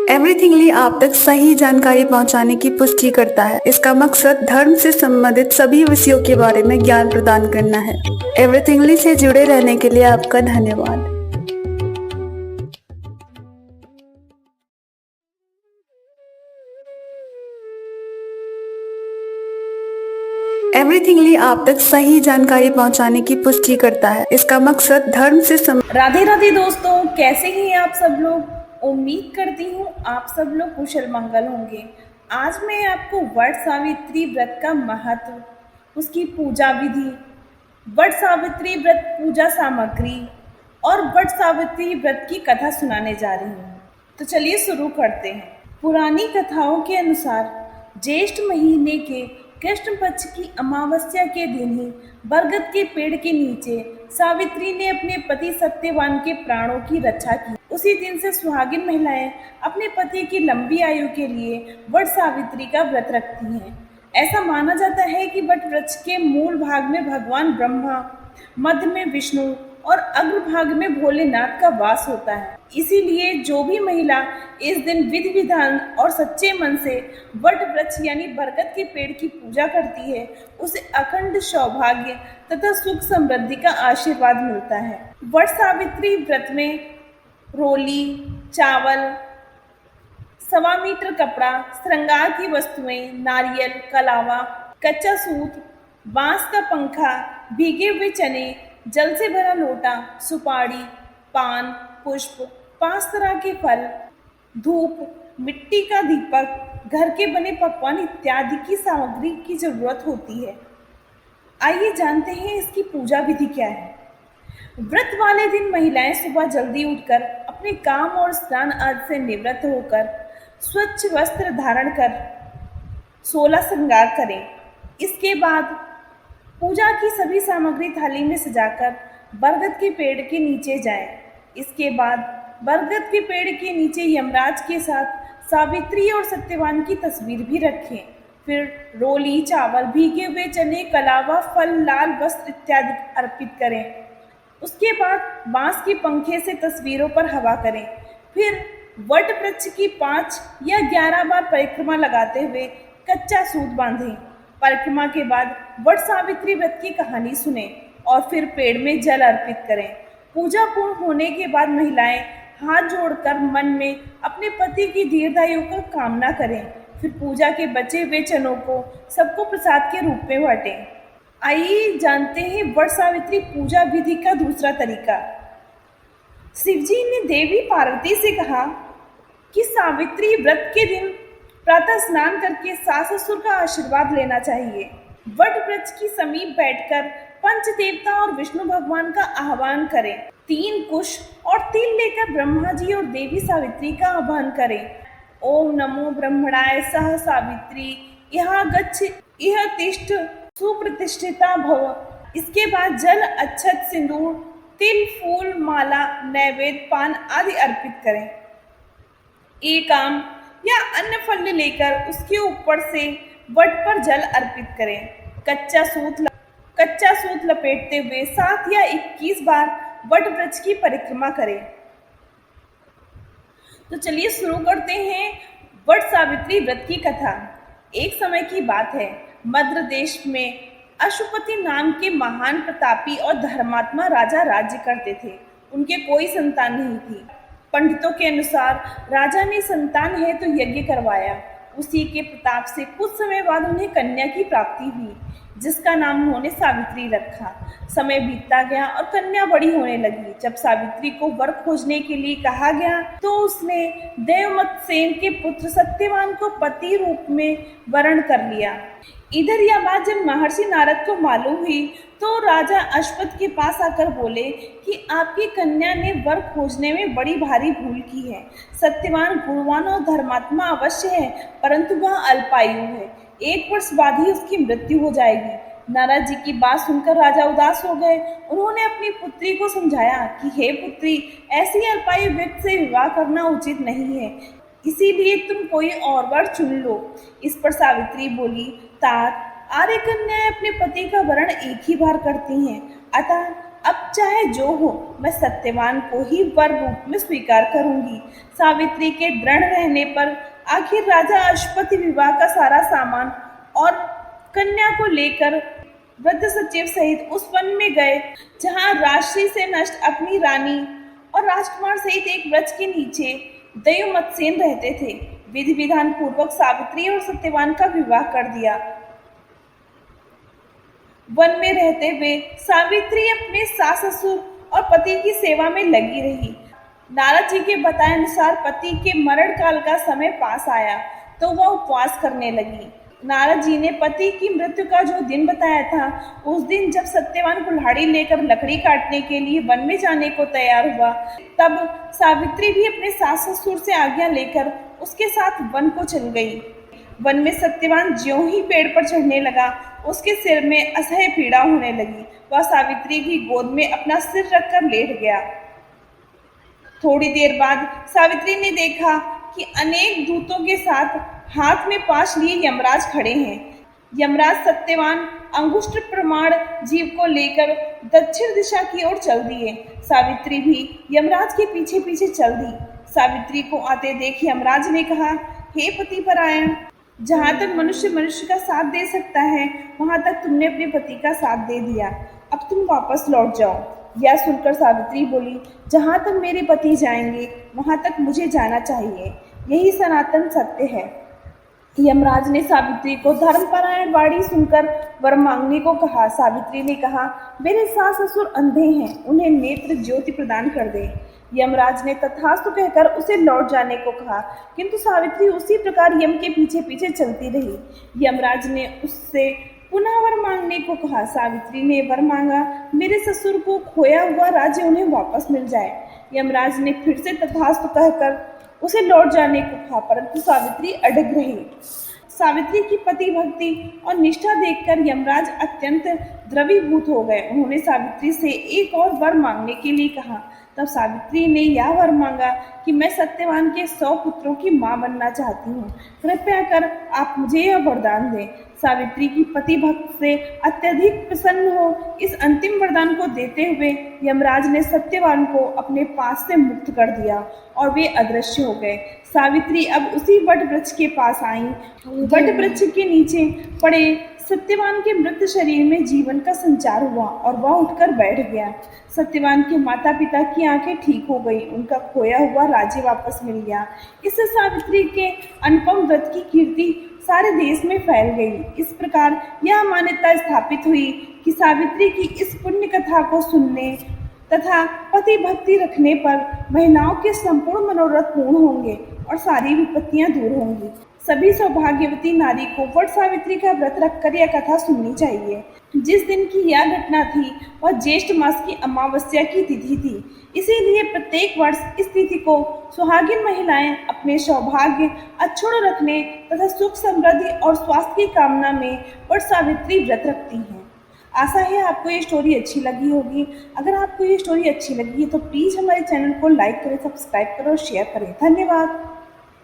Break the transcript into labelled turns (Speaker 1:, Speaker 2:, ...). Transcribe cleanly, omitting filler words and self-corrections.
Speaker 1: एवरीथिंगली आप तक सही जानकारी पहुंचाने की पुष्टि करता है। इसका मकसद धर्म से संबंधित सभी विषयों के बारे में ज्ञान प्रदान करना है। एवरीथिंगली से जुड़े रहने के लिए आपका धन्यवाद। एवरीथिंगली आप तक सही जानकारी पहुंचाने की पुष्टि करता है। इसका मकसद धर्म से
Speaker 2: राधे राधे दोस्तों, कैसे हैं आप सब लोग। उम्मीद करती हूँ आप सब लोग कुशल मंगल होंगे। आज मैं आपको वट सावित्री व्रत का महत्व, उसकी पूजा विधि, वट सावित्री व्रत पूजा सामग्री और वट सावित्री व्रत की कथा सुनाने जा रही हूँ। तो चलिए शुरू करते हैं। पुरानी कथाओं के अनुसार ज्येष्ठ महीने के कृष्ण पक्ष की अमावस्या के दिन ही बरगद के पेड़ के नीचे सावित्री ने अपने पति सत्यवान के प्राणों की रक्षा की। उसी दिन से सुहागिन महिलाएं अपने पति की लंबी आयु के लिए वट सावित्री का व्रत रखती हैं। ऐसा माना जाता है कि वट वृक्ष के मूल भाग में भगवान ब्रह्मा, मध्य में विष्णु और अग्रभाग में भोलेनाथ का वास होता है। इसीलिए जो भी महिला इस दिन विधि विधान और सच्चे मन से वट वृक्ष यानी बरगद के पेड़ की पूजा करती है, उसे अखंड सौभाग्य तथा सुख समृद्धि का आशीर्वाद मिलता है। वट सावित्री व्रत में रोली, चावल, 1.25 मीटर कपड़ा, श्रृंगार की वस्तुएं, नारियल, कलावा, कच्चा सूत, बांस का पंखा, भीगे हुए चने, जल से भरा लोटा, सुपारी, पान, पुष्प, 5 तरह के फल, धूप, मिट्टी का दीपक, घर के बने पकवान इत्यादि की सामग्री की जरूरत होती है। आइए जानते हैं इसकी पूजा विधि क्या है। व्रत वाले दिन महिलाएं सुबह जल्दी उठकर अपने काम और स्नान आदि से निवृत्त होकर स्वच्छ वस्त्र धारण कर 16 श्रृंगार करें। इसके बाद पूजा की सभी सामग्री थाली में सजाकर बरगद के पेड़ के नीचे जाएं। इसके बाद बरगद के पेड़ के नीचे यमराज के साथ सावित्री और सत्यवान की तस्वीर भी रखें। फिर रोली, चावल, भीगे हुए चने, कलावा, फल, लाल वस्त्र इत्यादि अर्पित करें। उसके बाद बांस के पंखे से तस्वीरों पर हवा करें। फिर वट वृक्ष की 5 या 11 बार परिक्रमा लगाते हुए कच्चा सूत बांधें। परिक्रमा के बाद वट सावित्री व्रत की कहानी सुने और फिर पेड़ में जल अर्पित करें। पूजा पूर्ण होने के बाद महिलाएं हाथ जोड़कर मन में अपने पति की दीर्घायु का कामना करें। फिर पूजा के बचे हुए चनों को सबको प्रसाद के रूप में बांटें। आइए जानते हैं वट सावित्री पूजा विधि का दूसरा तरीका। शिवजी ने देवी पार्वती से कहा कि सावित्री व्रत के दिन प्रातः स्नान करके सास ससुर का आशीर्वाद लेना चाहिए। वट वृक्ष की समीप बैठकर पंच देवता और विष्णु भगवान का आह्वान करें। 3 कुश और तिल लेकर ब्रह्मा जी और देवी सावित्री का आह्वान करें। ओम नमो ब्रह्मणाय सह सावित्री यह गच्छ यह तिष्ठ सुप्रतिष्ठिता भव। इसके बाद जल, अक्षत, सिंदूर, तिल, फूल, माला, नैवेद्य, पान आदि अर्पित करें। एक आम या अन्य फल लेकर उसके ऊपर से वट पर जल अर्पित करें। कच्चा सूत लपेटते हुए 7 या 21 बार वट वृक्ष की परिक्रमा करें। तो चलिए शुरू करते हैं वट सावित्री व्रत की कथा। एक समय की बात है, मद्र देश में अशुपति नाम के महान प्रतापी और धर्मात्मा राजा राज्य करते थे। उनके कोई संतान नहीं थी। पंडितों के अनुसार राजा ने संतान है तो यज्ञ करवाया। उसी के प्रताप से कुछ समय बाद उन्हें कन्या की प्राप्ति हुई, जिसका नाम उन्होंने सावित्री रखा। समय बीतता गया और कन्या बड़ी होने लगी। जब सावित्री को वर खोजने के लिए कहा गया तो उसने देवमत सेन के पुत्र सत्यवान को पति रूप में वरण कर लिया। इधर यह बात जब महर्षि नारद को मालूम हुई तो राजा अश्वत्थ के पास आकर बोले कि आपकी कन्या ने वर खोजने में बड़ी भारी भूल की है। सत्यवान गुणवान और धर्मात्मा अवश्य है, परंतु वह अल्पायु है। 1 वर्ष बाद ही उसकी मृत्यु हो जाएगी। नारद जी की बात सुनकर राजा उदास हो गए। उन्होंने अपनी पुत्री को समझाया कि हे पुत्री, ऐसी अल्पायु व्यक्ति से विवाह करना उचित नहीं है, इसीलिए तुम कोई और वर चुन लो। इस पर सावित्री बोली, तात, आर्य कन्याएं अपने पति का वरण एक ही बार करती हैं, अतः अब चाहे जो हो मैं सत्यवान को ही वर रूप में स्वीकार करूंगी। सावित्री के दृढ़ रहने पर आखिर राजा अश्वपति विवाह का सारा सामान और कन्या को लेकर वृद्ध सचिव सहित उस वन में गए जहां राशि से नष्ट अपनी रानी और राजकुमार सहित एक वृक्ष के नीचे दयुमत्सेन रहते थे। विधि विधान पूर्वक सावित्री और सत्यवान का विवाह कर दिया। वन में रहते हुए सावित्री अपने सास ससुर और पति की सेवा में लगी रही। नारद जी के बताए अनुसार पति के मरण काल का समय पास आया तो वह उपवास करने लगी। नारद जी ने पति की मृत्यु का जो दिन बताया था, उस दिन जब सत्यवान कुल्हाड़ी लेकर लकड़ी काटने के लिए वन में जाने को तैयार हुआ, तब सावित्री भी अपने सास ससुर से आज्ञा लेकर उसके साथ वन को चल गई। वन में सत्यवान ज्यों ही पेड़ पर चढ़ने लगा, उसके सिर में असह्य पीड़ा होने लगी। वह सावित्री की गोद में अपना सिर रखकर लेट गया। थोड़ी देर बाद सावित्री ने देखा कि अनेक दूतों के साथ हाथ में पाश लिए यमराज खड़े हैं। यमराज सत्यवान अंगुष्ठ प्रमाण जीव को लेकर दक्षिण दिशा की ओर चल दिए। सावित्री भी यमराज के पीछे पीछे चल दी। सावित्री को आते देख यमराज ने कहा, हे पतिपरायण, जहाँ तक मनुष्य मनुष्य का साथ दे सकता है, वहां तक तुमने अपने पति का साथ दे दिया। अब तुम वापस लौट जाओ। यह सुनकर सावित्री बोली, जहाँ तक मेरे पति जाएंगे वहां तक मुझे जाना चाहिए, यही सनातन सत्य है। यमराज ने सावित्री को धर्मपरायण वाणी सुनकर वर मांगने को कहा। सावित्री ने कहा, मेरे सास ससुर अंधे हैं, उन्हें नेत्र ज्योति प्रदान कर दे। यमराज ने तथास्तु कहकर उसे लौट जाने को कहा, किंतु सावित्री उसी प्रकार यम के पीछे पीछे चलती रही। यमराज ने उससे पुनः वर मांगने को कहा। सावित्री ने वर मांगा, मेरे ससुर को खोया हुआ राज्य उन्हें वापस मिल जाए। यमराज ने फिर से तथास्तु कहकर उसे लौट जाने को कहा, परंतु सावित्री अड़ग रही। सावित्री की पति भक्ति और निष्ठा देखकर यमराज अत्यंत द्रवीभूत हो गए। उन्होंने सावित्री से एक और वर मांगने के लिए कहा। तब सावित्री ने यह वर मांगा कि मैं सत्यवान के 100 पुत्रों की मां बनना चाहती हूँ, कृपया कर आप मुझे यह वरदान दें। सावित्री की पति भक्त से अत्यधिक प्रसन्न हो इस अंतिम वरदान को देते हुए यमराज ने सत्यवान को अपने पास से मुक्त कर दिया और वे अदृश्य हो गए। सावित्री अब उसी वट वृक्ष के पास आई। वट वृक्ष के नीचे पड़े सत्यवान के मृत शरीर में जीवन का संचार हुआ और वह उठकर बैठ गया। सत्यवान के माता पिता की आंखें ठीक हो गई, उनका खोया हुआ राज्य वापस मिल गया। इससे सावित्री के अनुपम व्रत की कीर्ति सारे देश में फैल गई। इस प्रकार यह मान्यता स्थापित हुई कि सावित्री की इस पुण्य कथा को सुनने तथा पति भक्ति रखने पर महिलाओं के संपूर्ण मनोरथ पूर्ण होंगे और सारी विपत्तियां दूर होंगी। सभी सौभाग्यवती नारी को वट सावित्री का व्रत रखकर यह कथा सुननी चाहिए। जिस दिन की यह घटना थी वह ज्येष्ठ मास की अमावस्या की तिथि थी। इसीलिए प्रत्येक वर्ष इस तिथि को सुहागिन महिलाएं अपने सौभाग्य अक्षुण्ण रखने तथा सुख समृद्धि और स्वास्थ्य की कामना में वट सावित्री व्रत रखती हैं। आशा है आपको ये स्टोरी अच्छी लगी होगी। अगर आपको ये स्टोरी अच्छी लगी है तो प्लीज़ हमारे चैनल को लाइक करें, सब्सक्राइब करें और शेयर करें। धन्यवाद।